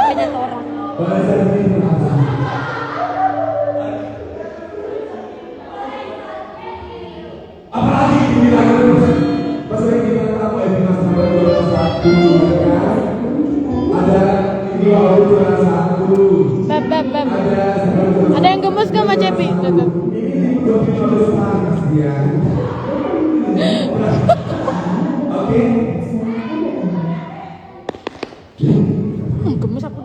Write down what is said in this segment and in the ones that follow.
banyak orang. Apalagi dibilang terus. Pas lagi kita tahu Mas nomor 21 kan. Ada ini juara 1. Ada yang gemes gak sama Cepi? Ini dipilih panas dia. Oke. Gemes aku.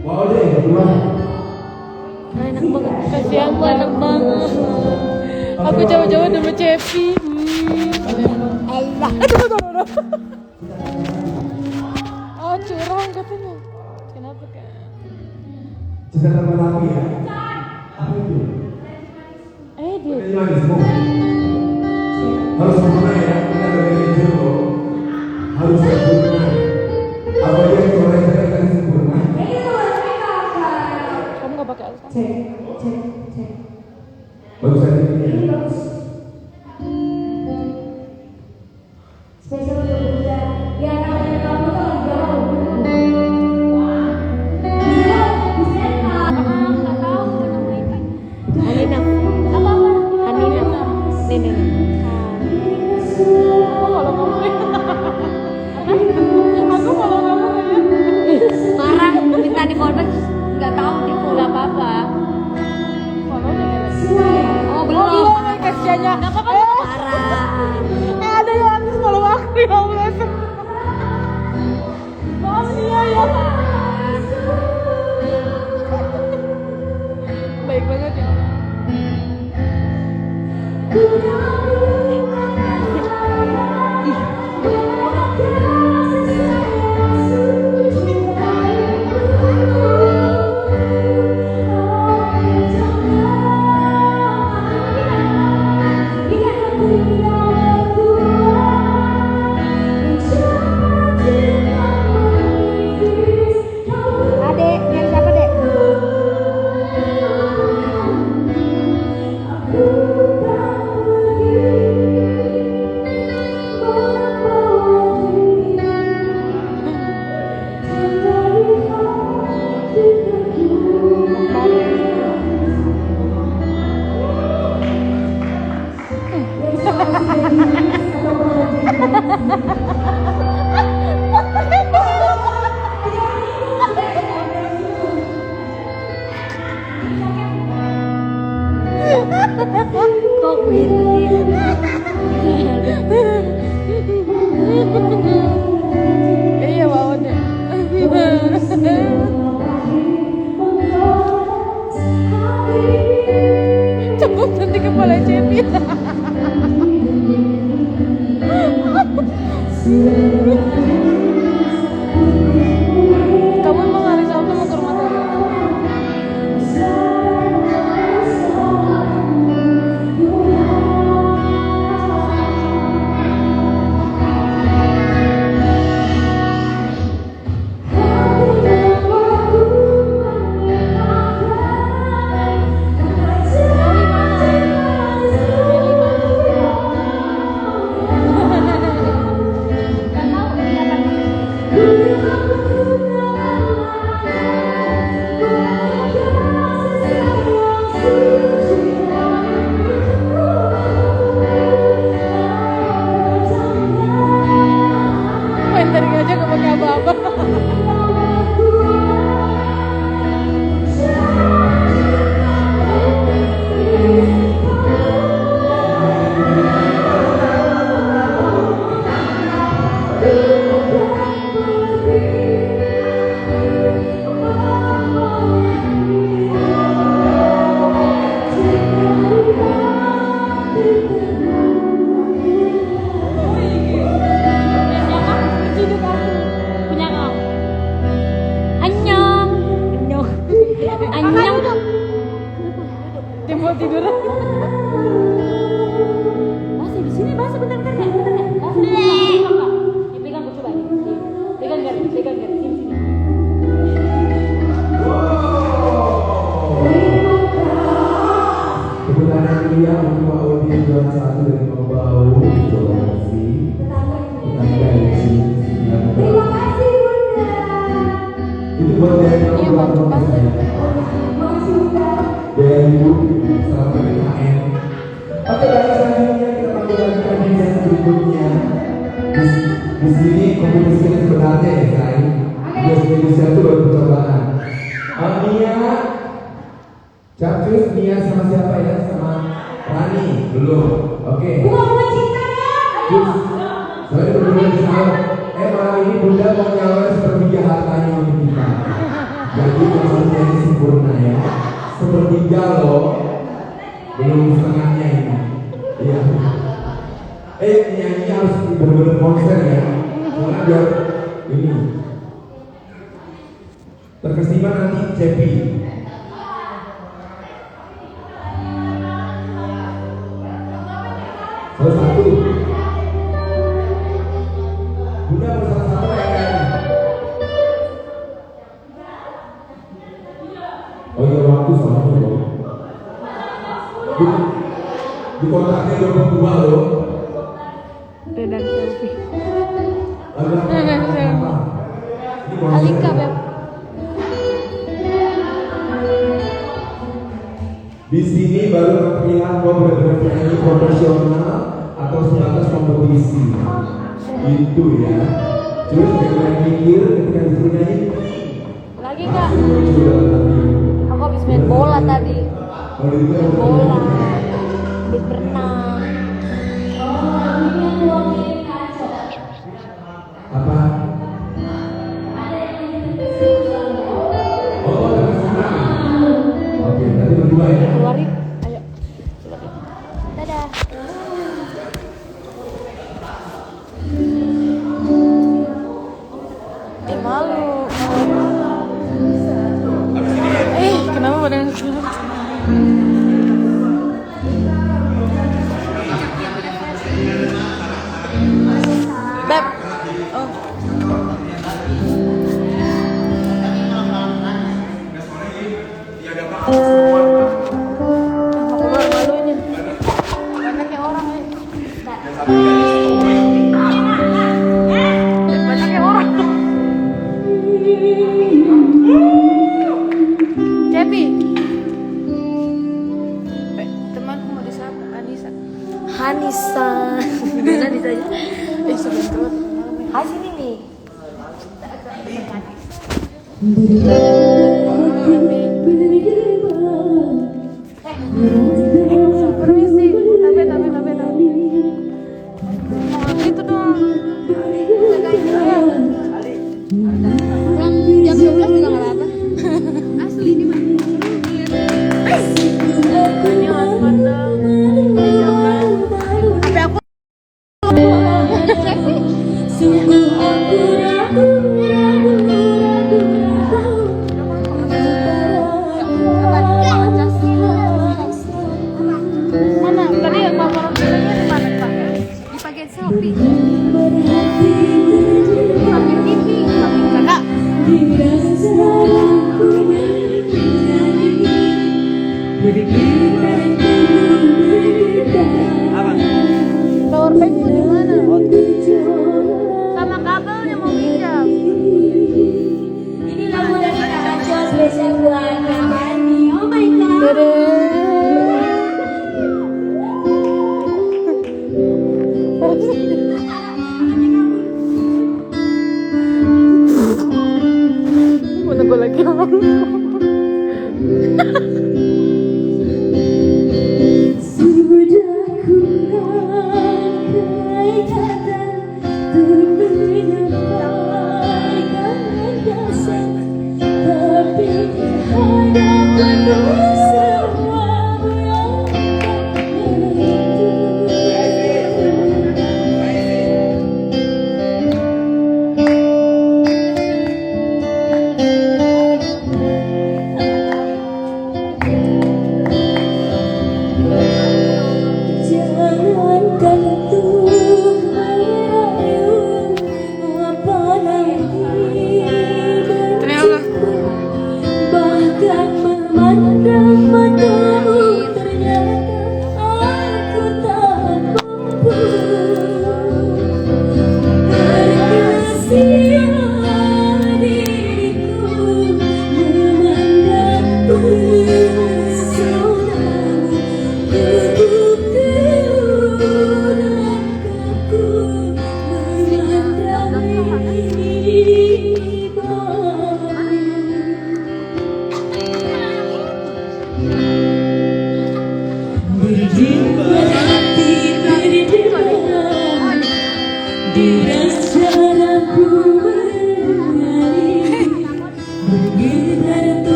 Wow deh, berdua. Enak banget. Kasihan gue enak banget. Aku jauh-jauh sama Cepi. Allah. Aduh. Oh curang katanya. Kenapa kan? Cinta tanpa api ya. Apa itu? Dia. Ini manis kok. Harus sempurna ya. Kita ada manajer kok. Harus sempurna. Apa yang suara saya akan sempurna? Kamu gak pakai alas? Cek. Baru saja ini. Spesial untuk Bunda. Ya namanya kamu tuh lagi galau. Bisa nggak tahu namanya. Hanina. Apa? Hanina. Nenek. Aku kalau ngomong Aku kalau ngomong Marah minta di follow nggak tahu di follow apa. Oh belum. Kasiannya. Nggak apa-apa. Marah. Ada yang habis follow aku ya Allah. Maaf dia ya. Baik banget ya. Adek, nyari siapa dek? Kok begini? Iya mau deh. Cepet nanti kepala Cepi. Kamu emang hari Sabtu mau ke rumah Tara? Rendering aja gak pakai apa-apa. Punya kau. Annyeong. Annyeong. Timbul tiduran. Masih di sini, masih bentar. Pegang gue coba. Pegang garis. Sini. Kebenaran dia untuk audiens juara 1 dari Mabau. Terima kasih. Terima kasih. Itu buat dari Iya, mantap banget. dari ibu selamat PPKN. Oke, baik, selanjutnya kita panggil lagi kandidat berikutnya. Di sini kompetisi yang sebenarnya ya saya. Bias Indonesia itu baru percobaan. Nia, Capcus, Nia sama siapa ya? Sama Rani, belum. Oke. Terus, saya berdua di sana. Malam ini Bunda mau nyalakan sepertiga hartanya untuk kita. Jadi maksudnya ini sempurna ya. Sepertiga loh, belum setengahnya ini. Iya. Nyanyi harus benar-benar konser ya. Soalnya biar ini terkesima nanti Cepi. Salah satu. Bunda bersama sama ya kan? Oh iya, waktu soalnya loh. Di kontaknya 22 loh. Dan selfie. Ada apa? Alika, Beb. Di sini baru pilihan mau benar-benar penyanyi profesional atau sebatas kompetisi. Itu ya. Terus jangan mikir ketika disuruh nyanyi. Lagi, Kak. Aku habis main bola tadi. Kalau itu Main bola. Habis berenang. apa? Oh, ada senang. Oke, tadi berdua ya. Keluarin. Ayo. Dadah. Malu. Kenapa badan Beb. Oh. Mau keluar malu ini. Banyaknya orang ya. Banyaknya orang. Cepi. Temanku mau disapa Anissa. Hanisa. Gimana ditanya? Sebentar. Hai sini nih. Permisi, tapi. Oh, gitu dong. Jam 12 juga nggak apa-apa. Asli ini mah. Ini harus pandang. Tapi aku mana? Tadi yang paparan bilangnya di mana, Pak? Di bagian Shopee. Samping TV. Kakak,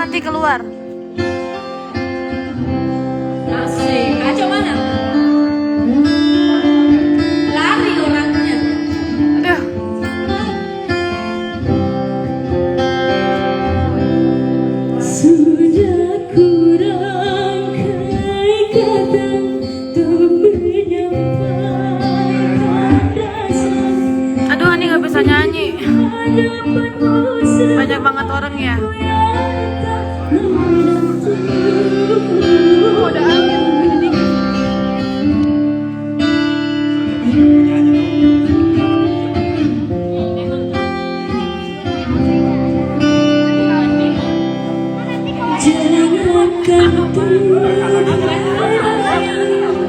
nanti keluar. Asik. Kacau mana? Lari orangnya. Aduh. Sudah kurang kata untuk menyampaikan rasa Aduh, Ani nggak bisa nyanyi. hadapanmu Banyak banget orang ya. Oh, ada angin. Ini dingin.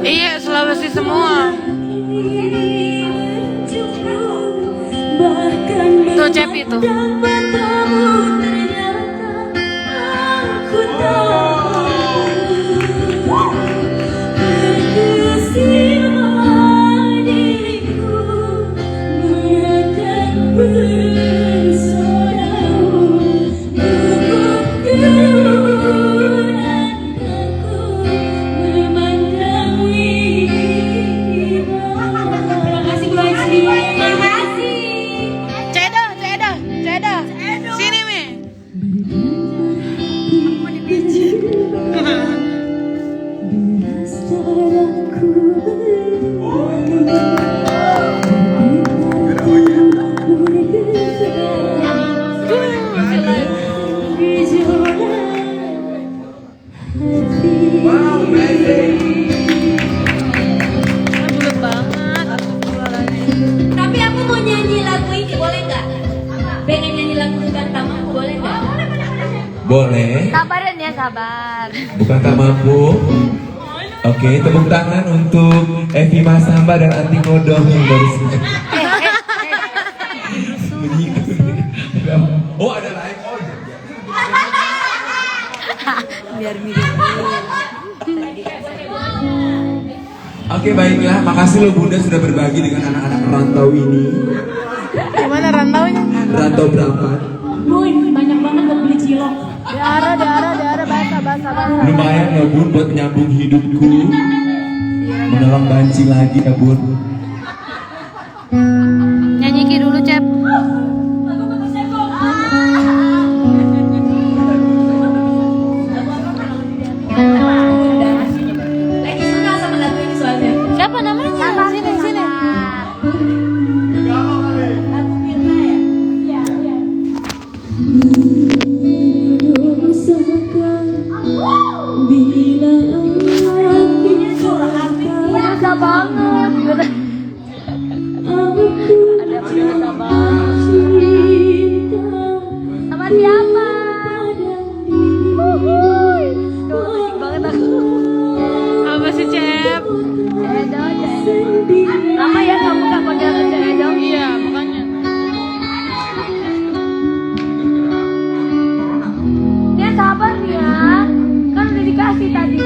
Iya, Sulawesi semua. Tuh, Cepi tuh. Cedo. Sini, Mi. Wow, amazing. Bulat banget. Tapi aku mau nyanyi lagu ini, boleh nggak? Pengen nyanyi lagu bukan tamanku, boleh nggak? Boleh. Sabaran ya, sabar. Bukan tak mampu. Oke, tepuk tangan untuk Evi Masamba dan Anti Kodong yang baru saja. Oh, ada live. Oh, iya. Biar mirip. Oke, baiklah. Makasih loh Bunda sudah berbagi dengan anak-anak rantau ini. Gimana rantaunya? Rantau berapa? banyak banget buat beli cilok. Daerah, bahasa. Lumayan loh Bun buat nyambung hidupku. Menolong banci lagi ya Bun. Nyanyi Ki dulu, Cep. Lagi suka sama lagu ini soalnya. Siapa namanya? Sini. Lagu Mirna ya? Iya. Biasa banget. Ada biasa banget. Sama siapa? Musik banget aku. Apa sih, Cep? Cedo. Lama ya kamu gak kondangan Cedo? Iya, makanya. Dia sabar ya. Kan udah dikasih tadi.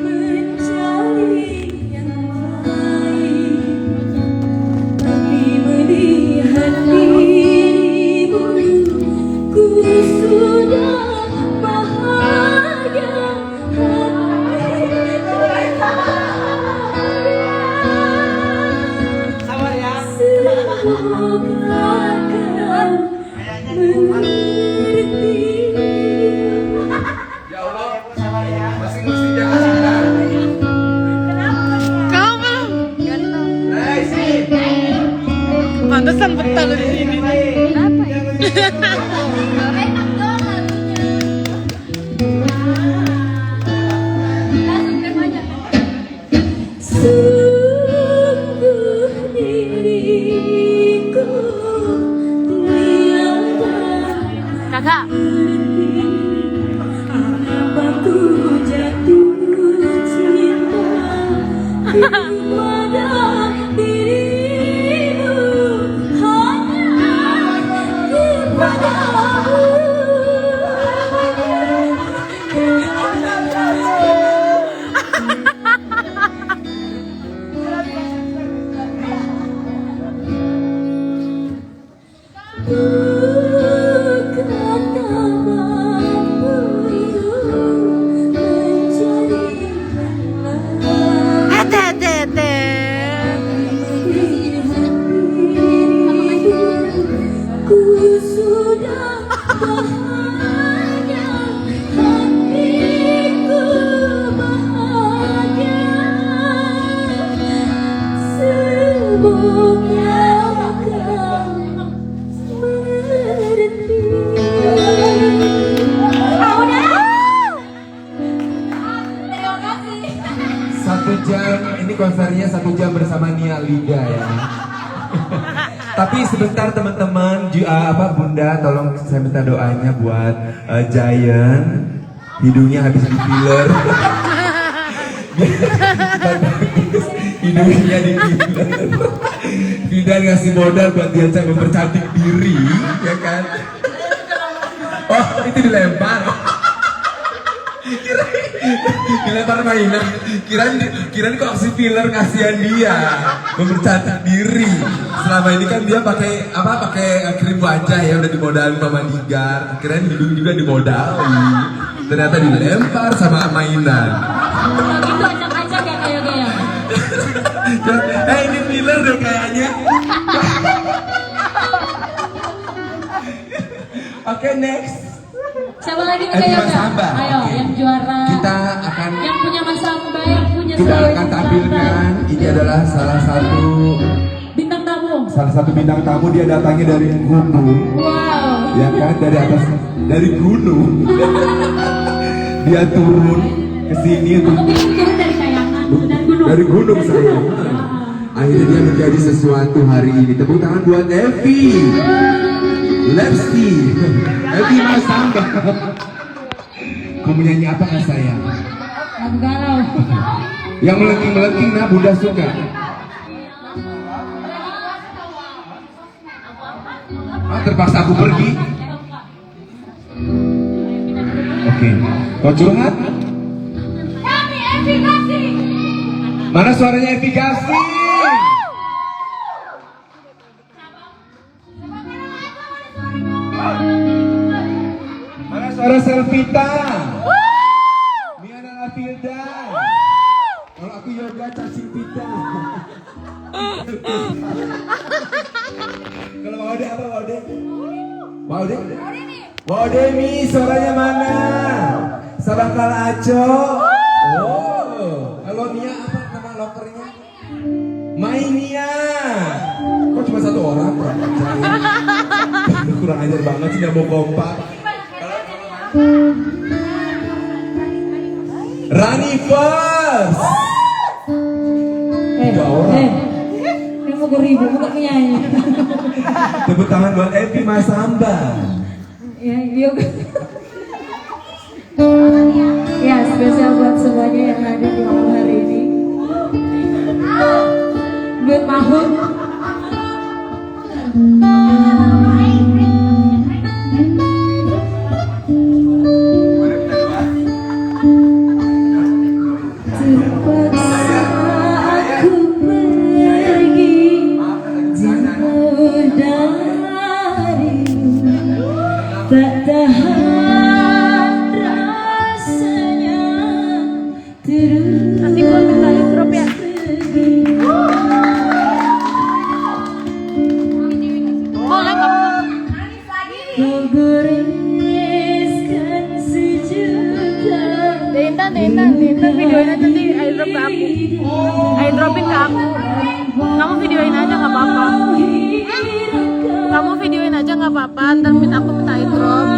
mencari yang lain, tapi melihat dirimu ku sudah bahagia. Sabar ya. Semoga kau mengerti. Ya Allah, masing-masing jangan. Kamu ganteng. Hey, sini. Pantesan betah lu di sini. Kenapa ya? Enak dong lagunya. Langsung remaja. Sungguh diriku tiada Kakak. mengapa ku jatuh cinta kepada dirimu, hanya kepadamu. Bukan tak mampu mencari Hete. ku sudah bahagia, hatiku bahagia. Semoga kau mengerti. Terima kasih. 1 jam, ini konsernya 1 jam bersama Nia Liga ya. Tapi sebentar teman-teman, Bunda tolong saya minta doanya buat Giant, hidungnya habis di filler. Hidungnya di filler. Tidak ngasih modal buat dia saya mempercantik diri, ya kan? Oh, itu dilempar. Dilempar mainan. Kirain kok si filler kasihan dia mempercantik diri. Selama ini kan dia pakai krim wajah ya, udah dimodalin sama Digar. Kirain hidung juga dimodali. Ternyata dilempar sama mainan. Kalau gitu acak-acak ya kayak gaya. Ini filler deh kayaknya. Oke, next. Siapa lagi Mas kayak Samba. Ayo, Oke. yang juara. Kita akan Yang punya Mas Samba, yang punya kita Sulawesi akan tampilkan, ini adalah salah satu bintang tamu. bintang tamu, dia datangnya dari gunung. Wow. Ya kan, dari gunung. Dia turun ke sini untuk Mungkin turun dari kayangan, dari gunung. dari gunung saya. Akhirnya dia menjadi sesuatu hari ini. Tepuk tangan buat Evi. Lepsi. Evi Mas Samba. Kamu nyanyi apa kan sayang? Lagu galau. Yang melengking-melengking nah Bunda suka. Terpaksa aku pergi. Oke. Kau curhat? Kami efikasi. Mana suaranya efikasi? Mana suara Selvita? Miana Lafilda. Kalau aku yoga cacing pita. Kalau Waude apa Waude? Waude? Waudemi, suaranya mana? Sabakal Aco. Oh, kalau Nia apa nama lokernya? Mainia. Kok cuma 1 orang? Kurang ajar banget sih, nggak mau kompak. Rani First. Tiga orang. Ini mau ribu, mau penyanyi. Tepuk tangan buat Evi Mas Samba. Ya, yoga. Ya, spesial buat semuanya yang hadir di malam hari ini. Buat Mahmud. Intan videoin aja nanti airdrop ke aku. Airdropin ke aku. Kamu videoin aja nggak apa-apa. Kamu videoin aja nggak apa-apa. Ntar aku minta airdrop.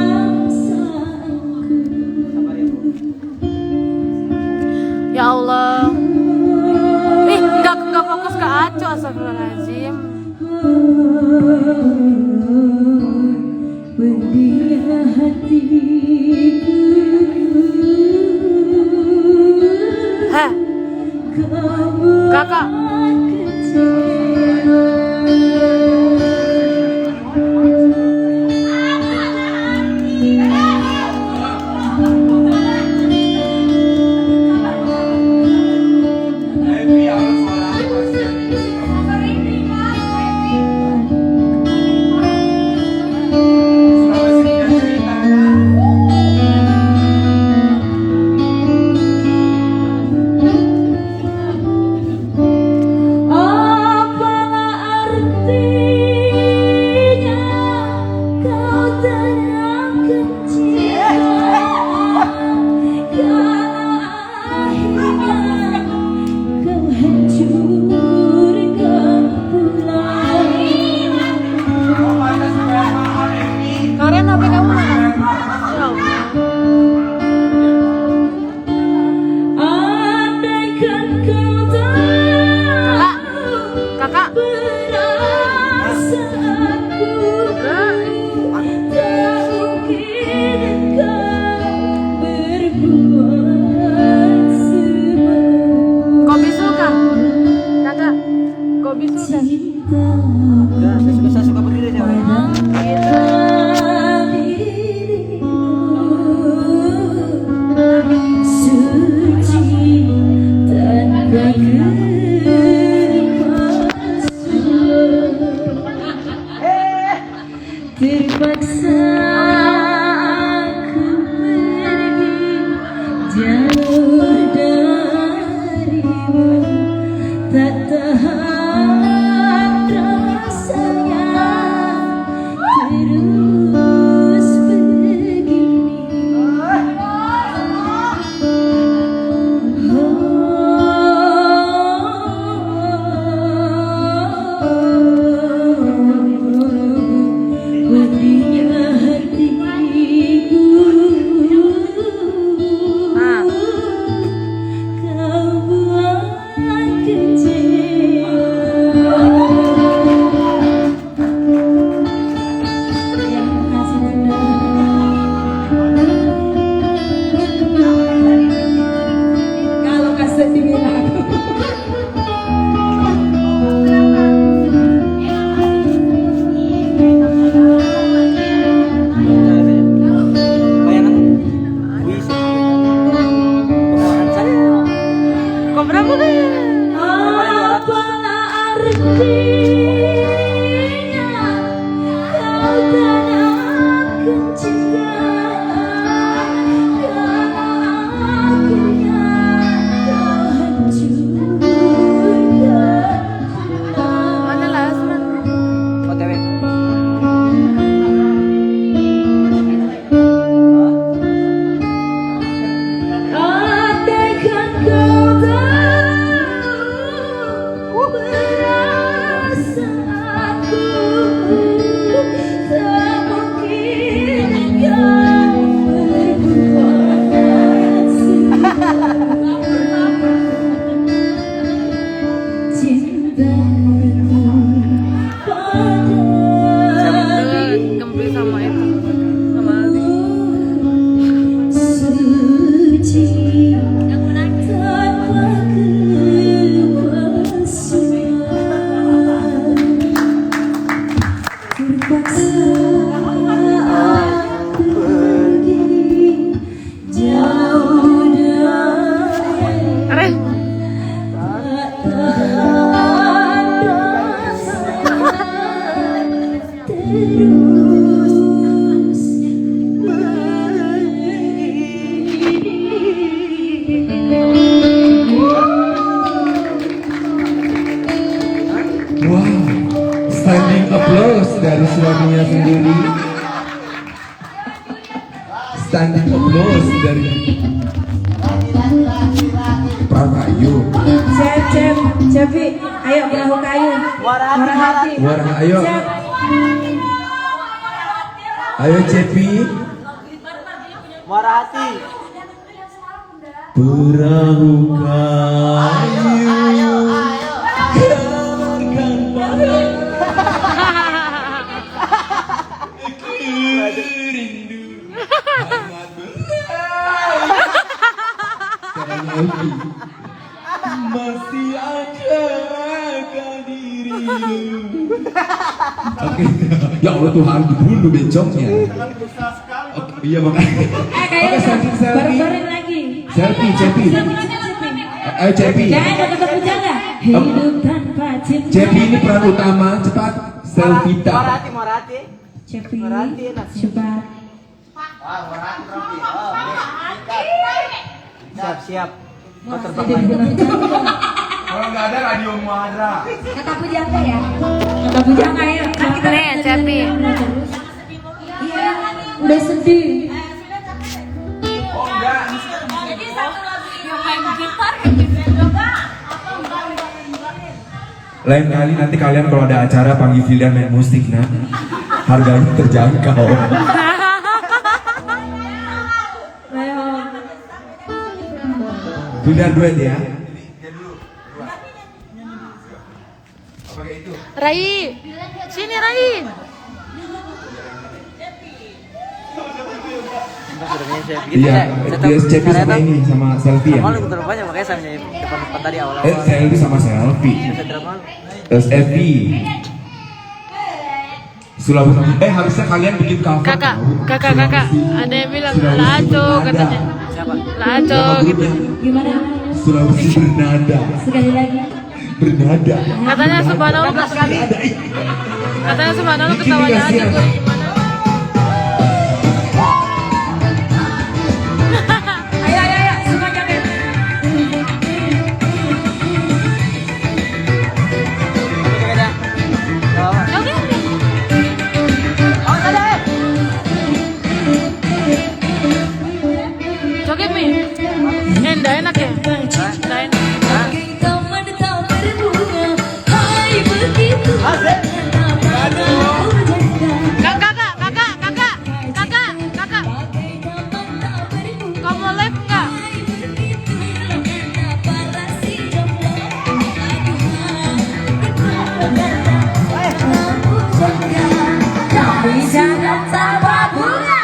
Ya Allah. Nggak fokus ke Aco, astagfirullahaladzim. Hah? Kakak. Karen, HP kamu mana? Ya Allah. Kakak. Kok bisul kah? Kakak, kok bisul kah? Udah, saya suka begini aja. Terpaksa aku pergi jauh darimu, tak tahan rasanya terus begini. Kalau kaset dibilang Bayangan puisi. Pengalaman saya. Kok berapa deh? apalah artinya kau tak akan cinta karena kau hancurkan. Mana lah Asman? OTW. Andaikan kau tahu perasaanku, tak mungkin kau berbuat cintaku Saya pada kempis sama itu, sama Aldi. suci tanpa kepalsuan. Terpaksa aku pergi jauh dari Are, tak tahan rasa terus Wow, standing applause dari suaminya sendiri. Standing applause dari Ayo perahu kayu. Muara Muara hati. Muara, ayo. Siap. Ayo Cepi. Muara hati. Perahu kayu. Masih ada dirimu. Oke, ya Allah Tuhan dibunuh bencongnya. Oke, iya makanya. Oke, selfie. Bareng-bareng lagi. Selfie, Cepi. Ayo Cepi. Jangan tetap berjaga. Hidup tanpa cinta. Cepi ini peran utama, cepat selfie Muara tak. hati, muara hati. Cepi. Muara hati enak. Cepat. Siap, siap. Kau terbang Hidup lagi. dengan cantik. Kalau nggak ada radio Muadra. Kata pujangga ya. Kata pujangga ya. Nih, Cepi. Iya. Udah sedih. Oh enggak. Jadi satu lagu ini main gitar, happy band juga. Lain kali nanti kalian kalau ada acara panggil Filian main musik nah. Harganya terjangkau. Ayo. Filian duet ya. Rai, sini Rai. Sudah punya saya begitu Iya, saya. dia Cepi sama ini sama selfie ya. Malu terlalu banyak makanya saya menyanyi depan tadi awal-awal. Selfie sama selfie. Saya tidak malu. SFI. Sulawesi. Harusnya kalian bikin cover. Kakak, tau. kakak. Sulawesi. Ada yang bilang Sulawesi laco bernada. katanya. Siapa? Laco Nama gitu. grupnya Gimana? Sulawesi bernada. Sekali lagi. Bernada. Katanya subhanallah sekali. Katanya subhanallah ketawanya aja gue. Ayo. Semua joget. Oke, dah. Gak apa-apa. Oke. Awas ada. Joget Mi. Enggak enak ya? Enggak enak. Asik. Kakak. Kamu mau live enggak? Jangan sabar bunga.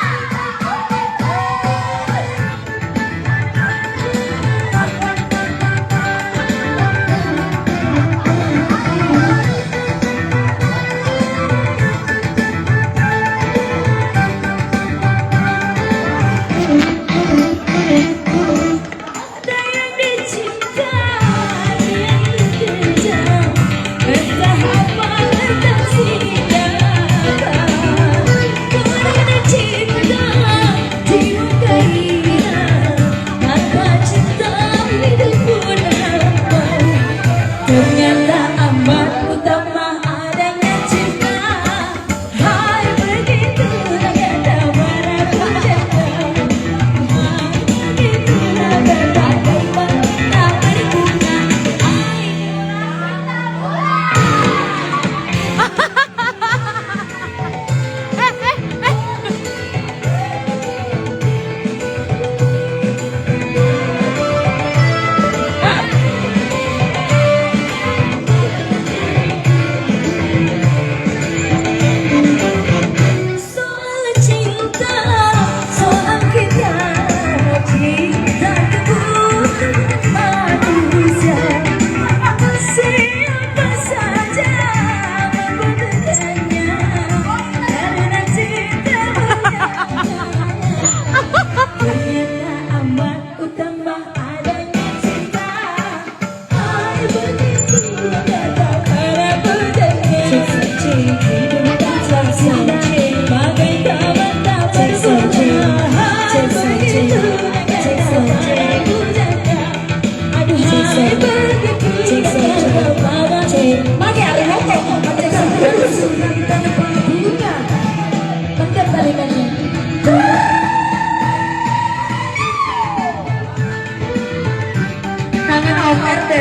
Ada yang dicinta, yang dikejar, entah apa entah siapa. Karena cinta jiwa kaya, maka cinta hidupku nama. Ternyata amat utama adanya cinta. Hai begitu kata para pujangga. Soal cinta, soal kita, cinta kebutuhan manusia. Siapa saja membutuhkannya, karena cinta ternyata amat utama adanya cinta. Hai begitu kata para pujangga. Hidup tanpa cinta bagai taman tak bersona. Hai begitu kata para pujangga. Aduhai begitu kata para Mari ada ngomong, ada sampai tanpa bunga. Tetap tarikannya. Kangen Om RT.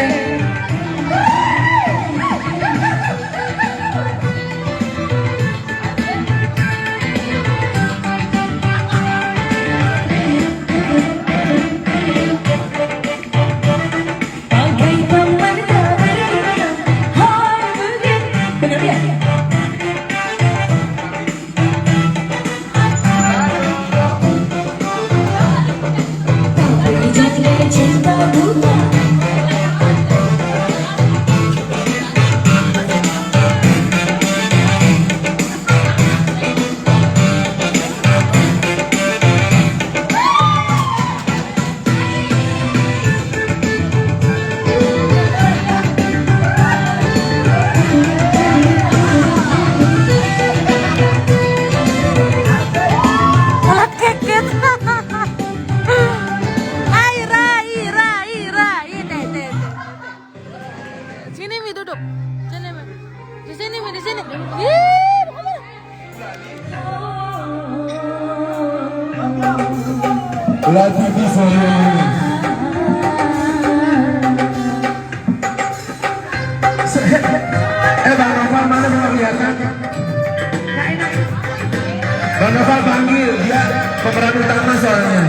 Bang Noval panggil, dia pemeran utama soalnya.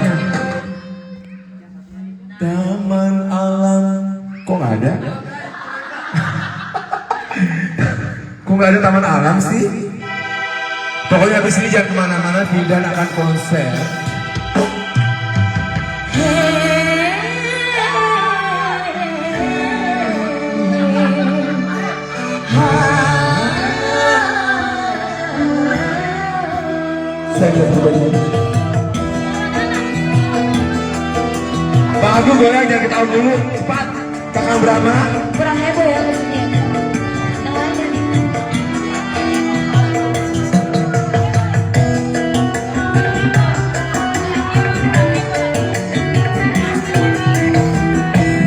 Taman alam. Kok nggak ada? Kok nggak ada taman alam sih? Pokoknya habis ini jangan kemana-mana, Vildan akan konser. Saya lihat pribadi. Pak Agung boleh jangan ketahuan dulu, cepat. Kakak Brahma. Kurang heboh ya maksudnya. Yang lain nih.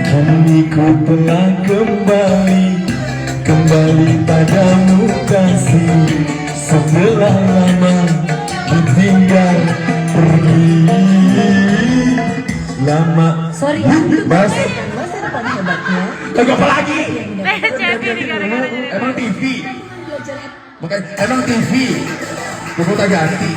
Kini ku telah kembali padamu kasih. Setelah lama ditinggal pergi. Lama. Sorry ya. Mas. Masa depan hebatnya. Lagu apa lagi? Jadi nih gara-gara jadi. Emang TV. Bukan, emang TV. Kupu tak ganti.